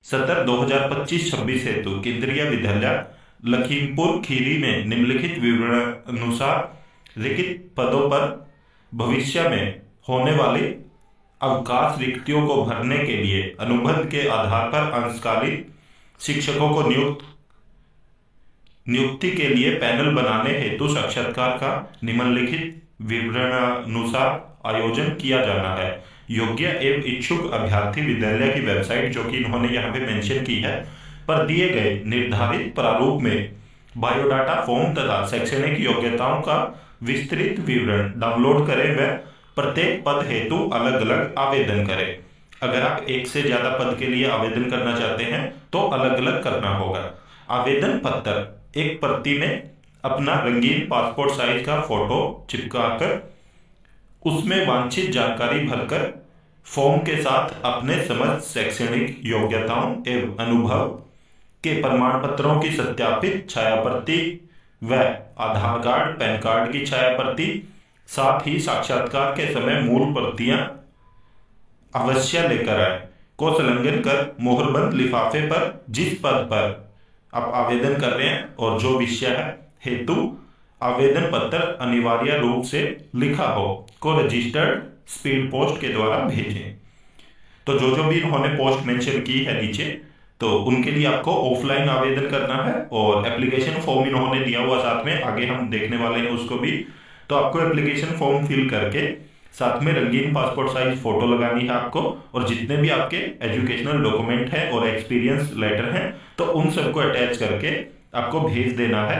सत्र 2025-26 हेतु केंद्रीय विद्यालय लखीमपुर खीरी में निम्नलिखित विवरणानुसार रिक्त पदों पर भविष्य में होने वाली अवकाश रिक्तियों को भरने के लिए अनुबंध के आधार पर अंशकालिक शिक्षकों को नियुक्ति के लिए पैनल बनाने हेतु साक्षात्कार का निम्नलिखित विवरणानुसार आयोजन किया जाना है। योग्य एवं इच्छुक अभ्यर्थी विद्यालय की वेबसाइट, जो कि इन्होंने यहाँ पे मेंशन की है, पर दिए गए निर्धारित प्रारूप में बायोडाटा फॉर्म तथा शैक्षणिक योग्यताओं का विस्तृत विवरण डाउनलोड करें व प्रत्येक पद हेतु अलग अलग आवेदन करें। अगर आप एक से ज्यादा पद के लिए आवेदन करना चाहते हैं तो अलग अलग करना होगा। आवेदन पत्र एक प्रति में अपना रंगीन पासपोर्ट साइज का फोटो चिपकाकर उसमें वांछित जानकारी भरकर फॉर्म के साथ अपने समस्त शैक्षणिक योग्यताओं एवं अनुभव के प्रमाण पत्रों की सत्यापित छाया प्रति व आधार कार्ड, पैन कार्ड की छाया प्रति, साथ ही साक्षात्कार के समय मूल प्रतियां अवश्य लेकर आए, को संलग्न कर मुहरबंद लिफाफे पर जिस पद पर आप आवेदन कर रहे हैं और जो विषय है हेतु आवेदन पत्र अनिवार्य रूप से लिखा हो को रजिस्टर्ड स्पीड पोस्ट के द्वारा भेजें। तो जो भी इन्होंने पोस्ट मेंशन की है नीचे, तो उनके लिए आपको ऑफलाइन आवेदन करना है और एप्लीकेशन फॉर्म इन्होंने दिया हुआ साथ में, आगे हम देखने वाले हैं उसको भी। तो आपको एप्लीकेशन फॉर्म फिल करके साथ में रंगीन पासपोर्ट साइज फोटो लगानी है आपको, और जितने भी आपके एजुकेशनल डॉक्यूमेंट हैं और एक्सपीरियंस लेटर हैं तो उन सबको अटैच करके आपको भेज देना है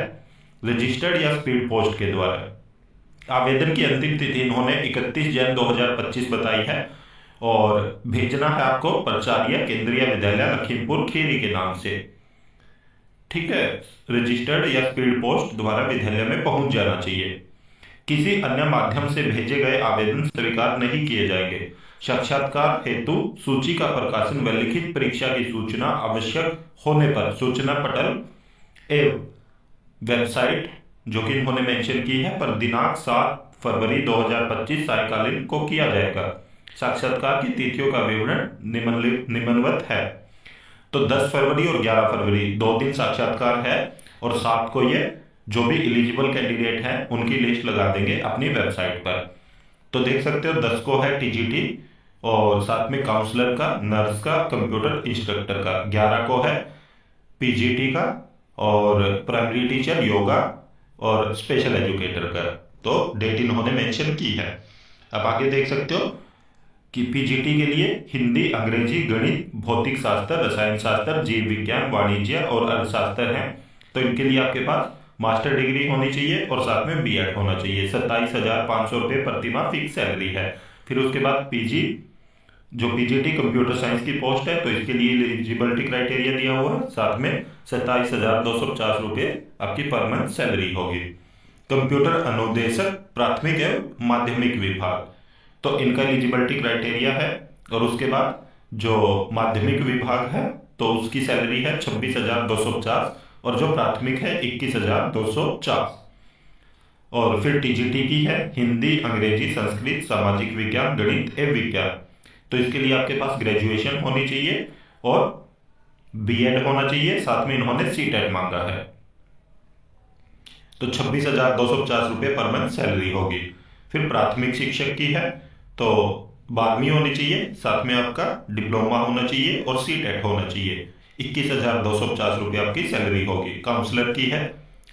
रजिस्टर्ड या स्पीड पोस्ट के द्वारा। आवेदन की अंतिम तिथि इन्होंने 31 जनवरी 2025 बताई है और भेजना है आपको प्राचार्य केंद्रीय विद्यालय लखीमपुर खीरी के नाम से। ठीक है, रजिस्टर्ड या स्पीड पोस्ट द्वारा विद्यालय में पहुंच जाना चाहिए। किसी अन्य माध्यम से भेजे गए आवेदन स्वीकार नहीं किए जाएंगे। साक्षात्कार हेतु सूची का प्रकाशन व लिखित परीक्षा की सूचना आवश्यक होने पर सूचना पटल एवं वेबसाइट, जो कि इन्होंने मेंशन की है, पर दिनांक 7 फरवरी 2025 सायंकालीन को किया जाएगा। साक्षात्कार की तिथियों का विवरण निम्नवत है। तो 10 फरवरी और 11 फरवरी 2 दिन साक्षात्कार है और 7 को ये जो भी एलिजिबल कैंडिडेट हैं उनकी लिस्ट लगा देंगे अपनी वेबसाइट पर। तो देख सकते हो 10 को है टीजीटी और साथ में काउंसलर का, नर्स का, कंप्यूटर इंस्ट्रक्टर का, 11 को है पीजीटी का और प्राइमरी टीचर, योगा और स्पेशल एजुकेटर का। तो डेट इन्होंने मेंशन की है। अब आगे देख सकते हो कि पीजीटी के लिए हिंदी, अंग्रेजी, गणित, भौतिक शास्त्र, रसायन शास्त्र, जीव विज्ञान, वाणिज्य और अर्थशास्त्र हैं। तो इनके लिए आपके पास मास्टर डिग्री होनी चाहिए और साथ में बीएड होना चाहिए। 27,500 रुपये प्रति माह फिक्स सैलरी है। फिर उसके बाद पीजी, जो पीजीटी कंप्यूटर साइंस की पोस्ट है, तो इसके लिए एलिजिबिलिटी क्राइटेरिया दिया हुआ है, साथ में 27,250 रुपये आपकी पर मंथ सैलरी होगी। कंप्यूटर अनुदेशक प्राथमिक एवं माध्यमिक विभाग, तो इनका एलिजिबिलिटी क्राइटेरिया है। और उसके बाद जो माध्यमिक विभाग है तो उसकी सैलरी है 26,250 और जो प्राथमिक है 21,250। और फिर टीजीटी की है हिंदी, अंग्रेजी, संस्कृत, सामाजिक विज्ञान, गणित एवं विज्ञान। तो इसके लिए आपके पास ग्रेजुएशन होनी चाहिए और बीएड होना चाहिए, साथ में इन्होंने सीटेट मांगा है। तो 26,250 रुपये पर मंथ सैलरी होगी। फिर प्राथमिक शिक्षक की है तो 12वीं होनी चाहिए, साथ में आपका डिप्लोमा होना चाहिए और सीटेट होना चाहिए। 21,250 रुपये आपकी सैलरी होगी। काउंसलर की है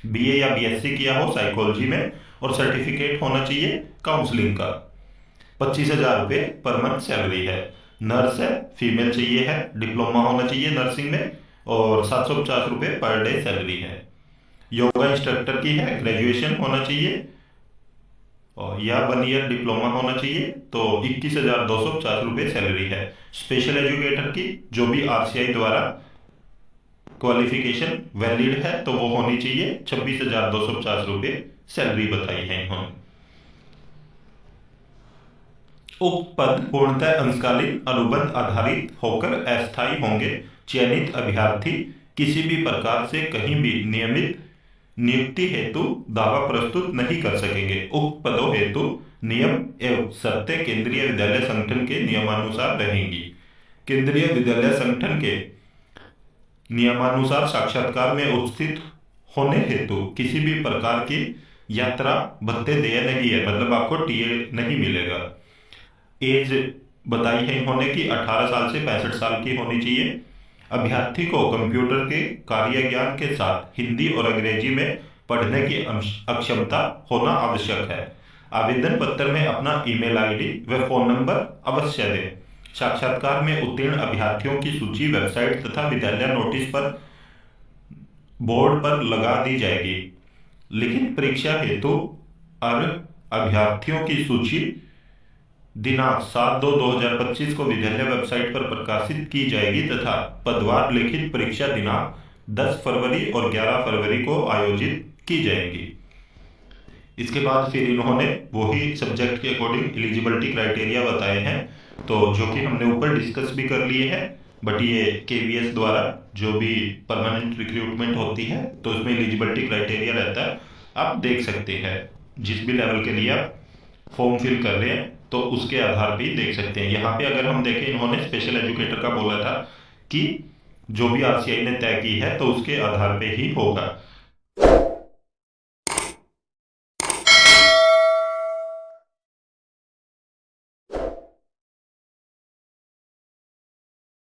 बीए या बीएससी किया हो साइकोलॉजी में और सर्टिफिकेट होना चाहिए काउंसलिंग का। 25,000 रुपये पर मंथ सैलरी है। नर्स है, फीमेल चाहिए है, डिप्लोमा होना चाहिए नर्सिंग में और 750 रुपये पर डे सैलरी है। योगा इंस्ट्रक्टर की है, ग्रेजुएशन होना चाहिए और या 1 ईयर डिप्लोमा होना चाहिए, तो 21,250 रुपये सैलरी है। स्पेशल एजुकेटर की जो भी आरसीआई द्वारा क्वालिफिकेशन वैलिड है तो वो होनी चाहिए, 26,250 रुपये सैलरी बताई है इन्होंने। उक्त पद पूर्णतः अंशकालीन अनुबंध आधारित होकर अस्थायी होंगे। चयनित अभ्यर्थी किसी भी प्रकार से कहीं भी नियमित नियुक्ति हेतु दावा प्रस्तुत नहीं कर सकेंगे। उक्त पदों हेतु नियम एवं शर्तें केंद्रीय विद्यालय संगठन के नियमानुसार रहेंगी। केंद्रीय विद्यालय संगठन के नियमानुसार साक्षात्कार में उपस्थित होने हेतु किसी भी प्रकार की यात्रा भत्ते देय नहीं है, मतलब आपको टीए नहीं मिलेगा। एज बताई है इन्होंने कि 18 साल से 65 साल की होनी चाहिए। अभ्यर्थी को कंप्यूटर के कार्य ज्ञान के साथ हिंदी और अंग्रेजी में पढ़ने की अक्षमता होना आवश्यक है। आवेदन पत्र में अपना ईमेल आईडी व फोन नंबर अवश्य दें। साक्षात्कार में उत्तीर्ण अभ्यर्थियों की सूची वेबसाइट तथा विद्यालय नोटिस पर बोर्ड पर लगा दी जाएगी। लिखित परीक्षा हेतु अभ्यर्थियों की सूची दिनांक 7/2/2025 को विद्यालय वेबसाइट पर प्रकाशित की जाएगी तथा पदवार लिखित परीक्षा दिनांक 10 फरवरी और 11 फरवरी को आयोजित की जाएगी। इसके बाद फिर इन्होंने वही सब्जेक्ट के अकॉर्डिंग एलिजिबिलिटी क्राइटेरिया बताए हैं, तो जो कि हमने ऊपर डिस्कस भी कर लिए हैं। बट ये केवीएस द्वारा जो भी परमानेंट रिक्रूटमेंट होती है तो उसमें एलिजिबिलिटी क्राइटेरिया रहता है, आप देख सकते हैं। जिस भी लेवल के लिए आप फॉर्म फिल कर रहे हैं तो उसके आधार पे देख सकते हैं। यहाँ पे अगर हम देखें, इन्होंने स्पेशल एजुकेटर का बोला था कि जो भी आरसीआई ने तय की है तो उसके आधार पे ही होगा।